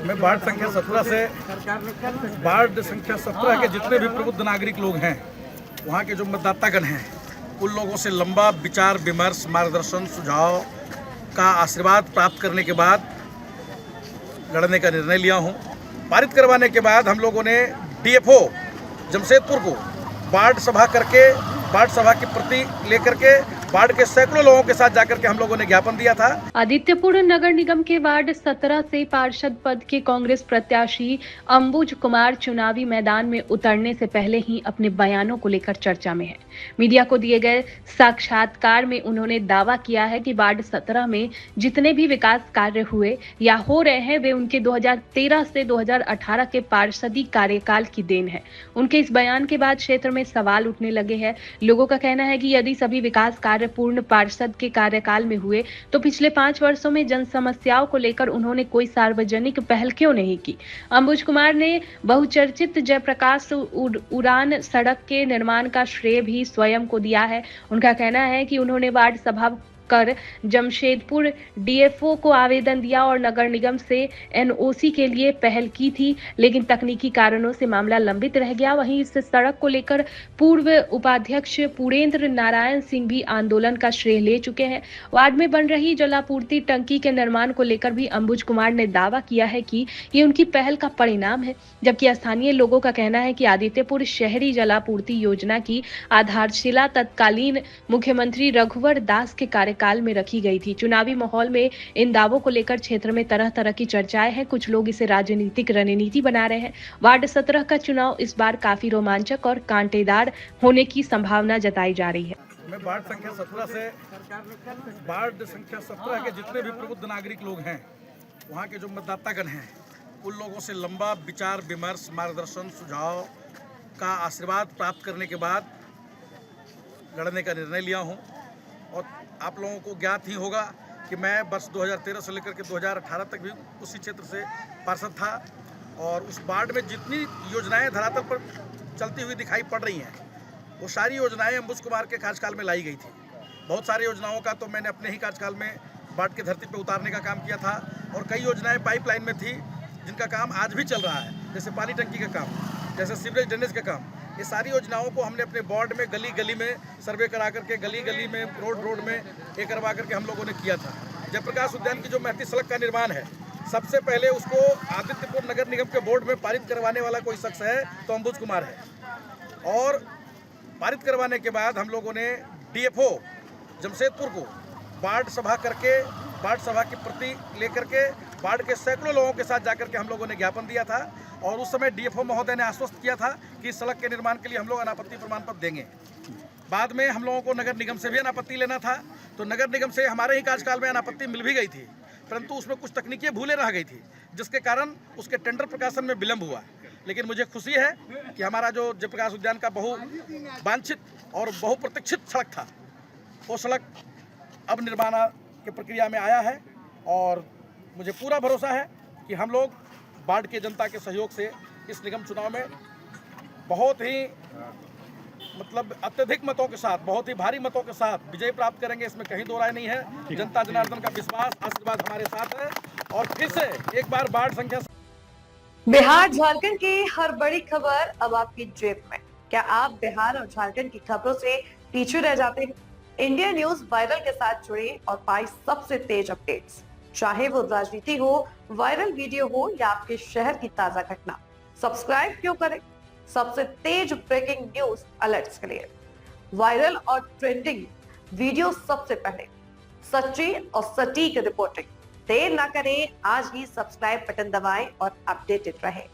मैं वार्ड संख्या 17 के जितने भी प्रबुद्ध नागरिक लोग हैं, वहाँ के जो मतदातागण हैं, उन लोगों से लंबा विचार विमर्श, मार्गदर्शन, सुझाव का आशीर्वाद प्राप्त करने के बाद लड़ने का निर्णय लिया हूँ। पारित करवाने के बाद हम लोगों ने डीएफओ जमशेदपुर को वार्ड सभा की प्रति लेकर के वार्ड के सैकड़ों लोगों के साथ जाकर के हम लोगों ने ज्ञापन दिया था। आदित्यपुर नगर निगम के वार्ड 17 से पार्षद पद के कांग्रेस प्रत्याशी अंबुज कुमार चुनावी मैदान में उतरने से पहले ही अपने बयानों को लेकर चर्चा में है। मीडिया को दिए गए साक्षात्कार में उन्होंने दावा किया है कि वार्ड 17 में जितने भी विकास कार्य हुए या हो रहे हैं वे उनके 2013 से 2018 के पार्षदी कार्यकाल की देन है। उनके इस बयान के बाद क्षेत्र में सवाल उठने लगे हैं। लोगों का कहना है कि यदि सभी विकास कार्य पूर्ण पार्षद के कार्यकाल में हुए तो पिछले 5 वर्षों में जन समस्याओं को लेकर उन्होंने कोई सार्वजनिक पहल क्यों नहीं की। अंबुज कुमार ने बहुचर्चित जयप्रकाश उड़ान सड़क के निर्माण का श्रेय भी स्वयं को दिया है। उनका कहना है कि उन्होंने वार्ड सभा कर जमशेदपुर डीएफओ को आवेदन दिया और नगर निगम से एनओसी के लिए पहल की थी, लेकिन तकनीकी कारणों से मामला लंबित रह गया। वहीं इस सड़क को लेकर पूर्व उपाध्यक्ष पुरेंद्र नारायण सिंह भी आंदोलन का श्रेय ले चुके हैं। वार्ड में बन रही जलापूर्ति टंकी के निर्माण को लेकर भी अंबुज कुमार ने दावा किया है कि ये उनकी पहल का परिणाम है, जबकि स्थानीय लोगों का कहना है कि आदित्यपुर शहरी जलापूर्ति योजना की आधारशिला तत्कालीन मुख्यमंत्री रघुवर दास के कार्यकाल में रखी गई थी। चुनावी माहौल में इन दावों को लेकर क्षेत्र में तरह तरह की चर्चाएं हैं। कुछ लोग इसे राजनीतिक रणनीति बना रहे हैं। वार्ड 17 का चुनाव इस बार काफी रोमांचक और कांटेदार होने की संभावना जताई जा रही है। मैं वार्ड संख्या 17 के जितने भी प्रबुद्ध नागरिक लोग हैं, वहाँ के जो मतदातागण हैं, उन लोगों से लंबा विचार विमर्श, मार्गदर्शन, सुझाव का आशीर्वाद प्राप्त करने के बाद लड़ने का निर्णय लिया हूँ। और आप लोगों को ज्ञात ही होगा कि मैं वर्ष 2013 से लेकर के 2018 तक भी उसी क्षेत्र से पार्षद था और उस वार्ड में जितनी योजनाएं धरातल पर चलती हुई दिखाई पड़ रही हैं, वो सारी योजनाएं अंबुज कुमार के कार्यकाल में लाई गई थी। बहुत सारी योजनाओं का तो मैंने अपने ही कार्यकाल में वार्ड की धरती पर उतारने का काम किया था और कई योजनाएं पाइपलाइन में थी जिनका काम आज भी चल रहा है, जैसे पानी टंकी का काम, जैसे सीवरेज ड्रेनेज का काम। ये सारी योजनाओं को हमने अपने वार्ड में गली गली में सर्वे करा करके, गली गली में, रोड में ये करवा करके हम लोगों ने किया था। जयप्रकाश उद्यान की जो महती सड़क का निर्माण है, सबसे पहले उसको आदित्यपुर नगर निगम के बोर्ड में पारित करवाने वाला कोई शख्स है तो अंबुज कुमार है। और पारित करवाने के बाद हम लोगों ने डीएफओ जमशेदपुर को वार्ड सभा की प्रति लेकर के वार्ड के सैकड़ों लोगों के साथ जाकर के हम लोगों ने ज्ञापन दिया था और उस समय डीएफओ महोदय ने आश्वस्त किया था कि इस सड़क के निर्माण के लिए हम लोग अनापत्ति प्रमाण पत्र देंगे। बाद में हम लोगों को नगर निगम से भी अनापत्ति लेना था, तो नगर निगम से हमारे ही कार्यकाल में अनापत्ति मिल भी गई थी, परंतु उसमें कुछ तकनीकी भूलें रह गई थी, जिसके कारण उसके टेंडर प्रकाशन में विलंब हुआ। लेकिन मुझे खुशी है कि हमारा जो जयप्रकाश उद्यान का बहुवांछित और बहुप्रतीक्षित सड़क था, वो सड़क अब निर्माण की प्रक्रिया में आया है और मुझे पूरा भरोसा है कि हम लोग वार्ड के जनता के सहयोग से इस निगम चुनाव में बहुत ही अत्यधिक मतों के साथ, बहुत ही भारी मतों के साथ विजय प्राप्त करेंगे। इसमें कहीं दो राय नहीं है। जनता जनार्दन का विश्वास, आशीर्वाद हमारे साथ है और फिर से एक बार वार्ड संख्या। बिहार झारखंड की हर बड़ी खबर अब आपकी जेब में। क्या आप बिहार और झारखंड की खबरों से पीछे रह जाते हैं? इंडिया न्यूज वायरल के साथ जुड़े और पाए सबसे तेज अपडेट्स, चाहे वो राजनीति हो, वायरल वीडियो हो या आपके शहर की ताजा घटना। सब्सक्राइब क्यों करें? सबसे तेज ब्रेकिंग न्यूज अलर्ट्स के लिए, वायरल और ट्रेंडिंग वीडियो सबसे पहले, सच्ची और सटीक रिपोर्टिंग। देर ना करें, आज ही सब्सक्राइब बटन दबाएं और अपडेटेड रहें।